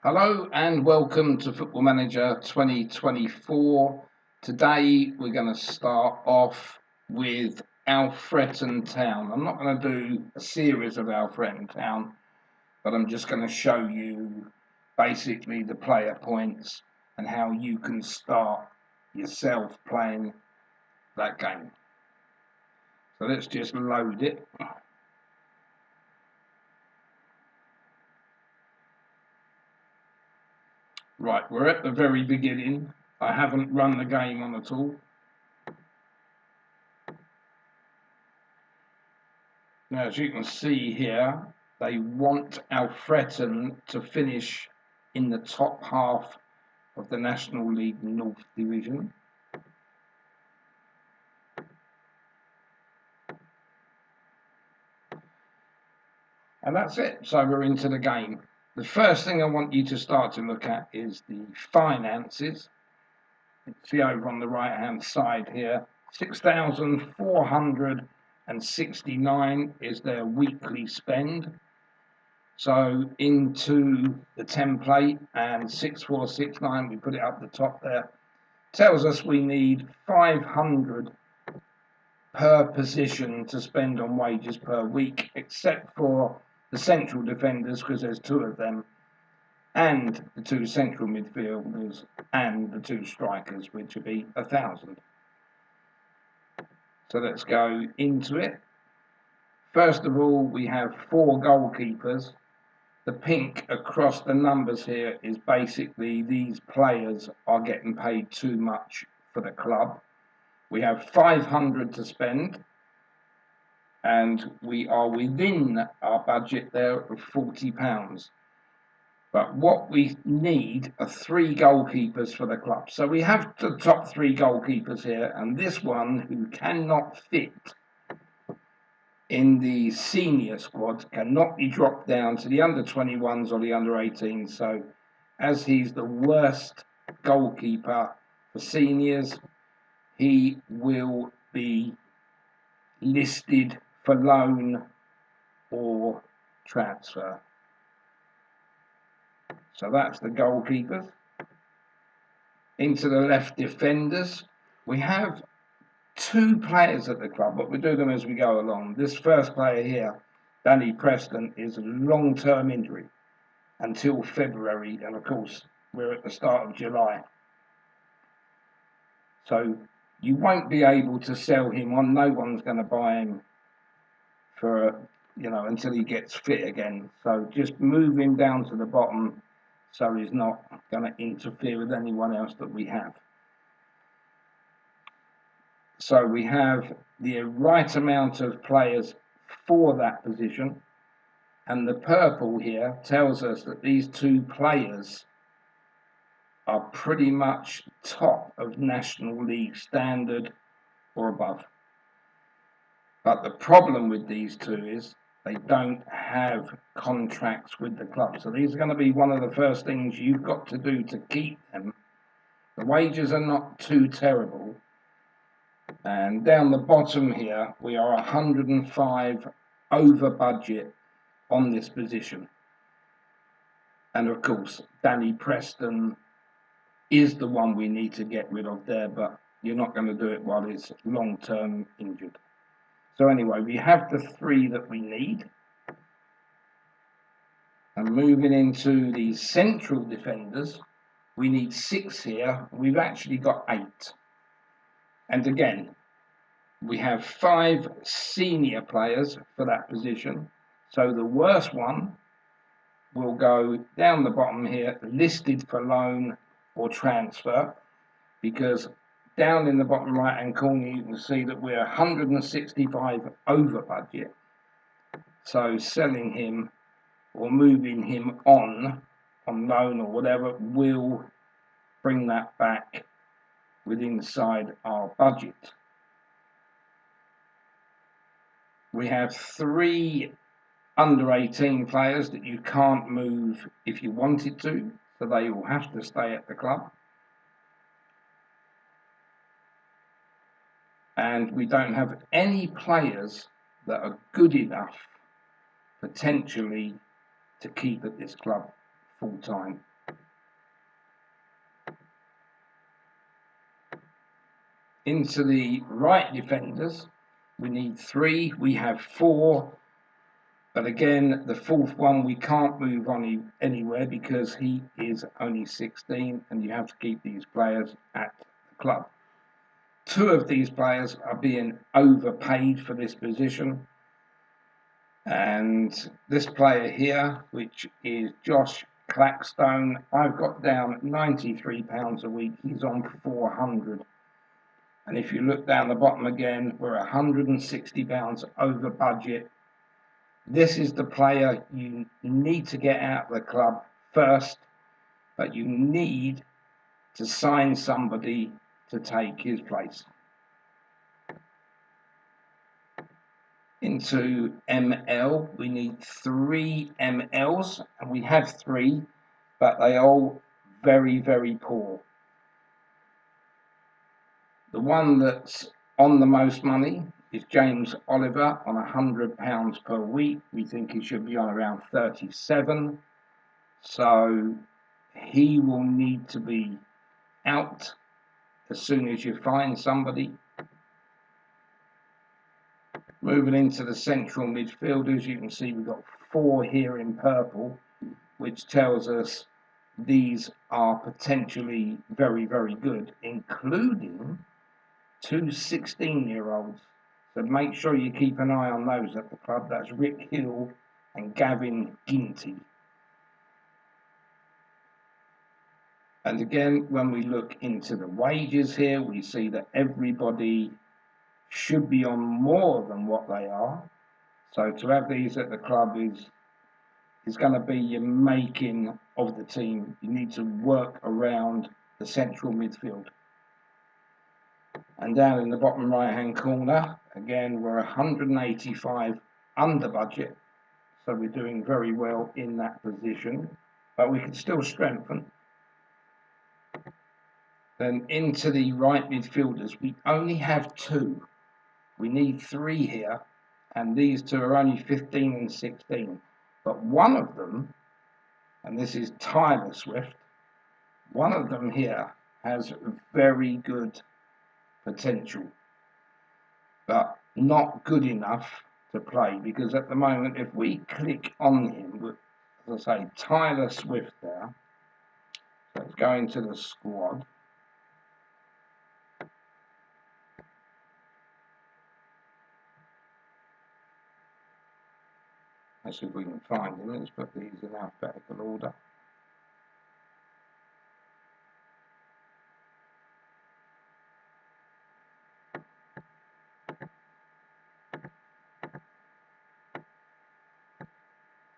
Hello and welcome to Football Manager 2024. Today we're going to start off with Alfreton Town. I'm not going to do a series of Alfreton Town, but I'm just going to show you basically the player points and how you can start yourself playing that game. So let's just load it. Right, we're at the very beginning. I haven't run the game on at all. Now, as you can see here, they want Alfreton to finish in the top half of the National League North Division. And that's it. So we're into the game. The first thing I want you to start to look at is the finances. See over on the right hand side here, 6,469 is their weekly spend. So into the template and 6469, we put it up the top there, tells us we need 500 per position to spend on wages per week, except for the central defenders, because there's two of them, and the two central midfielders and the two strikers, which would be 1,000. So let's go into it. First of all, we have 4 goalkeepers. The pink across the numbers here is basically these players are getting paid too much for the club. We have 500 to spend, and we are within our budget there of £40. But what we need are 3 goalkeepers for the club. So we have the top 3 goalkeepers here, and this one who cannot fit in the senior squad cannot be dropped down to the under-21s or the under-18s. So as he's the worst goalkeeper for seniors, he will be listed for loan or transfer. So that's the goalkeepers. Into the left defenders, we have 2 players at the club, but we do them as we go along. This first player here, Danny Preston, is a long-term injury until February, and of course we're at the start of July. So you won't be able to sell him on. No one's going to buy him for, until he gets fit again. So just move him down to the bottom so he's not going to interfere with anyone else that we have. So we have the right amount of players for that position, and the purple here tells us that these 2 players are pretty much top of National League standard or above. But the problem with these 2 is they don't have contracts with the club. So these are going to be one of the first things you've got to do to keep them. The wages are not too terrible. And down the bottom here, we are 105 over budget on this position. And of course, Danny Preston is the one we need to get rid of there, but you're not going to do it while he's long-term injured. So anyway, we have the 3 that we need. And moving into the central defenders, we need 6 here. We've actually got 8. And again, we have 5 senior players for that position. So the worst one will go down the bottom here, listed for loan or transfer, because down in the bottom right hand corner you can see that we're 165 over budget. So selling him or moving him on loan or whatever will bring that back within inside our budget. We have 3 under 18 players that you can't move if you wanted to, so they will have to stay at the club. And we don't have any players that are good enough potentially to keep at this club full time. Into the right defenders, we need 3. We have 4. But again, the 4th one we can't move on anywhere because he is only 16 and you have to keep these players at the club. 2 of these players are being overpaid for this position. And this player here, which is Josh Clackstone, I've got down £93 a week. He's on 400. And if you look down the bottom again, we're £160 over budget. This is the player you need to get out of the club first, but you need to sign somebody to take his place. Into ML, we need 3 MLs, and we have 3, but they are all very, very poor. The one that's on the most money is James Oliver on £100 per week. We think he should be on around 37. So he will need to be out as soon as you find somebody. Moving into the central midfielders, you can see we've got 4 here in purple, which tells us these are potentially very, very good, including 2 16-year-olds. So make sure you keep an eye on those at the club. That's Rick Hill and Gavin Ginty. And again, when we look into the wages here, we see that everybody should be on more than what they are. So to have these at the club is going to be your making of the team. You need to work around the central midfield. And down in the bottom right hand corner, again, we're 185 under budget. So we're doing very well in that position, but we can still strengthen. Then into the right midfielders, we only have 2. We need 3 here, and these 2 are only 15 and 16. But one of them, and this is Tyler Swift, one of them here has very good potential, but not good enough to play, because at the moment, if we click on him, as I say, Tyler Swift there, so let's go into the squad. Let's see if we can find him. Let's put these in alphabetical order.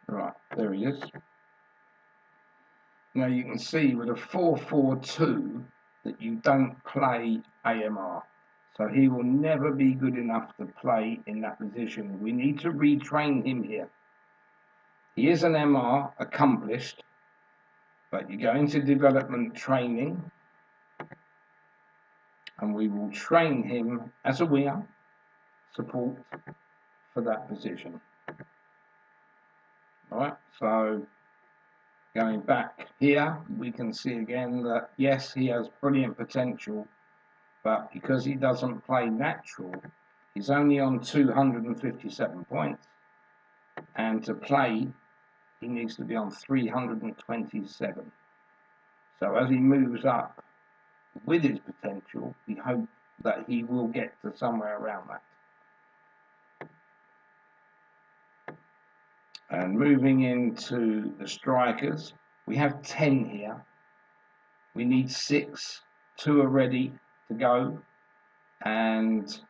Right, there he is. Now you can see with a 4-4-2 that you don't play AMR. So he will never be good enough to play in that position. We need to retrain him here. He is an MR accomplished, but you go into development training and we will train him as a winger support for that position. All right, so going back here, we can see again that yes, he has brilliant potential, but because he doesn't play natural, he's only on 257 points, and to play, he needs to be on 327. So as he moves up with his potential, we hope that he will get to somewhere around that. And moving into the strikers, we have 10 here. We need 6. 2 are ready to go, and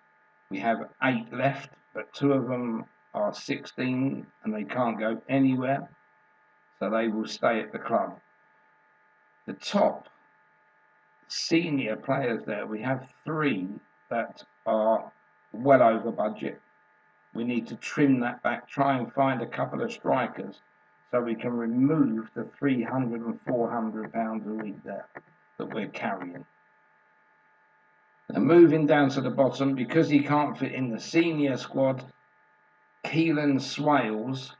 we have 8 left, but 2 of them are 16 and they can't go anywhere, so they will stay at the club. The top senior players there, we have 3 that are well over budget. We need to trim that back, try and find a couple of strikers so we can remove the £300 and £400 a week there that we're carrying. And moving down to the bottom, because he can't fit in the senior squad, Keelan Swales,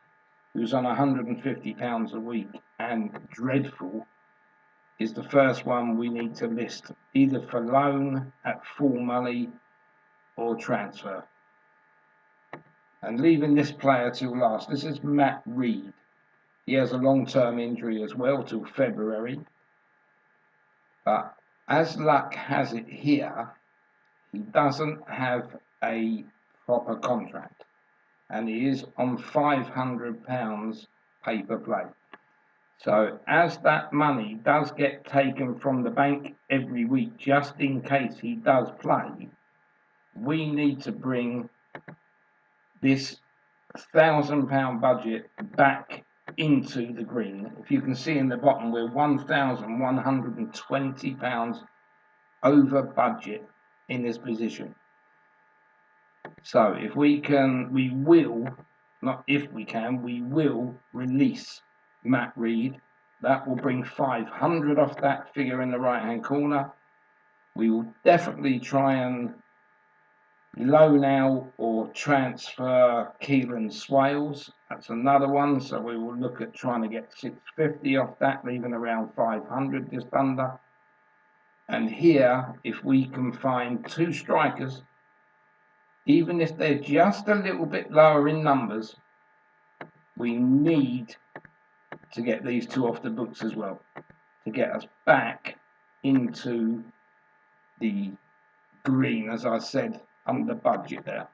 who's on £150 a week and dreadful, is the first one we need to list, either for loan at full money or transfer. And leaving this player till last, this is Matt Reed. He has a long-term injury as well till February. But as luck has it here, he doesn't have a proper contract. And he is on £500 pay-per-play. So as that money does get taken from the bank every week, just in case he does play, we need to bring this £1,000 budget back into the green. If you can see in the bottom, we're £1,120 over budget in this position. So if we can, we will, not if we can, we will release Matt Reed. That will bring 500 off that figure in the right hand corner. We will definitely try and loan out or transfer Keelan Swales. That's another one, so we will look at trying to get 650 off that, leaving around 500 just under. And here, if we can find two strikers, even if they're just a little bit lower in numbers, we need to get these two off the books as well, to get us back into the green, as I said, under budget there.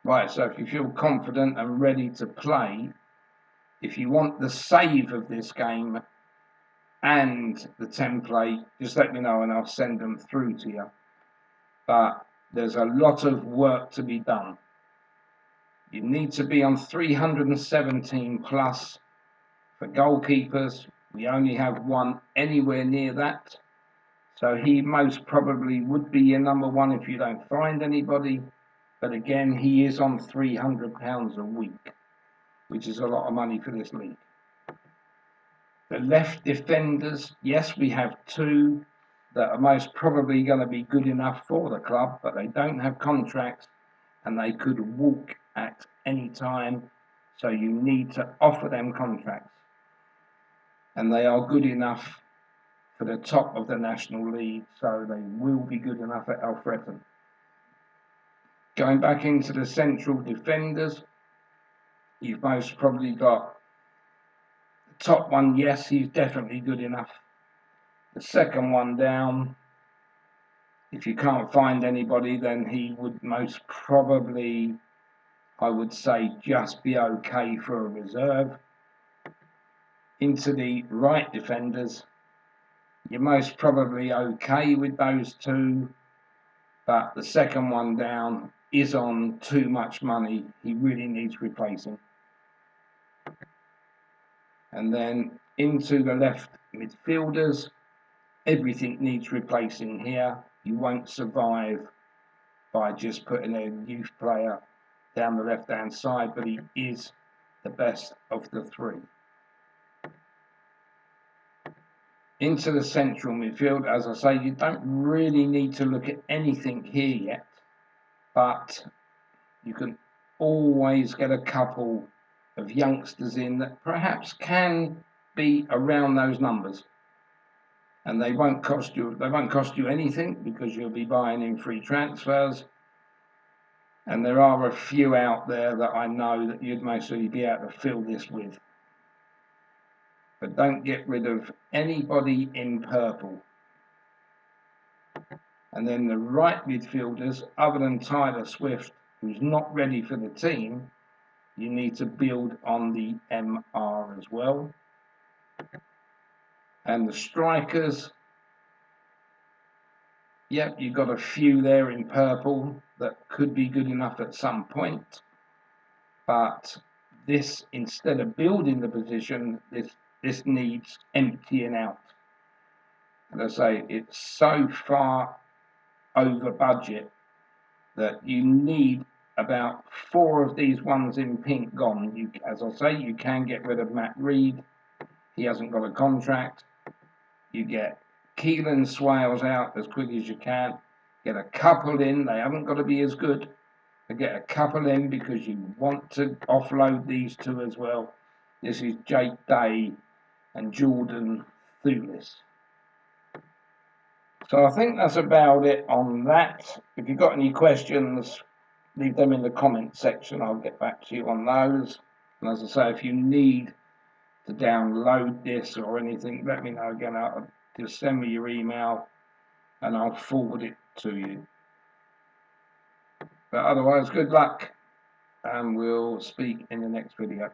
Right, so if you feel confident and ready to play, if you want the save of this game and the template, just let me know and I'll send them through to you. But there's a lot of work to be done. You need to be on 317 plus for goalkeepers. We only have one anywhere near that. So he most probably would be your number one if you don't find anybody. But again, he is on £300 a week, which is a lot of money for this league. The left defenders, yes, we have two that are most probably going to be good enough for the club, but they don't have contracts and they could walk at any time. So you need to offer them contracts. And they are good enough for the top of the National League, so they will be good enough at Alfreton. Going back into the central defenders, you've most probably got the top one, yes, he's definitely good enough. The second one down, if you can't find anybody, then he would most probably, I would say, just be okay for a reserve. Into the right defenders, you're most probably okay with those two, but the second one down is on too much money. He really needs replacing. And then into the left midfielders, everything needs replacing here. You won't survive by just putting a youth player down the left-hand side, but he is the best of the three. Into the central midfield, as I say, you don't really need to look at anything here yet, but you can always get a couple of youngsters in that perhaps can be around those numbers, and they won't cost you anything because you'll be buying in free transfers. And there are a few out there that I know that you'd mostly be able to fill this with. But don't get rid of anybody in purple. And then the right midfielders, other than Tyler Swift, who's not ready for the team, you need to build on the MR as well. And the strikers, yep, you've got a few there in purple that could be good enough at some point. But this, instead of building the position, this needs emptying out. And I say, it's so far over budget that you need about 4 of these ones in pink gone. As I say, you can get rid of Matt Reed. He hasn't got a contract. You get Keelan Swales out as quick as you can. Get a couple in. They haven't got to be as good. But get a couple in because you want to offload these two as well. This is Jake Day and Jordan Thulis. So I think that's about it on that. If you've got any questions, leave them in the comment section. I'll get back to you on those. And as I say, if you need to download this or anything, let me know again. Just send me your email and I'll forward it to you. But otherwise, good luck, and we'll speak in the next video.